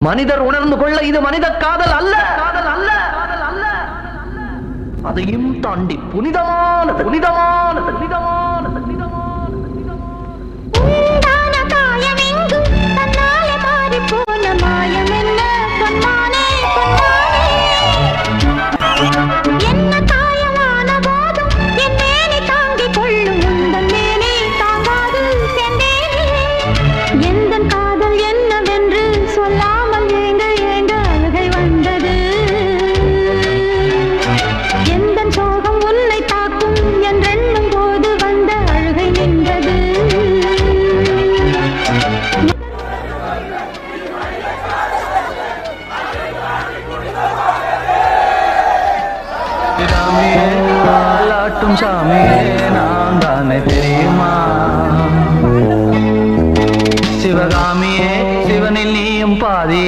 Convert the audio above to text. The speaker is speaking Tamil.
மனிதர் உணர்ந்து கொள்ள இது மனித காதல் அல்ல, காதல் அல்ல, காதல் அல்ல. அதையும் தாண்டி புனிதமானது, புனிதமானது, புனிதமானது, புனிதமானது. உண்டான காயம் எங்கு தன்னாலே மாறி போன மாயம் என்ன பொன்மானே, பொன்மானே. என்ன காயமான போதும் என் மேனி தாங்கிக் கொள்ளும் உந்தன் மேனி தாங்காது சென்றேனே. எந்தன் காதல் என்னவென்று சொல்லாமல் ஏங்க ஏங்க அழுகை வந்தது. எந்தன் சோகம் உன்னை தாக்கும் என்றெண்ணும் போது வந்த அழுகை நின்றது. சாமியே நான் தானே தெரியுமா, சிவகாமியே சிவனில் நீயும் பாதி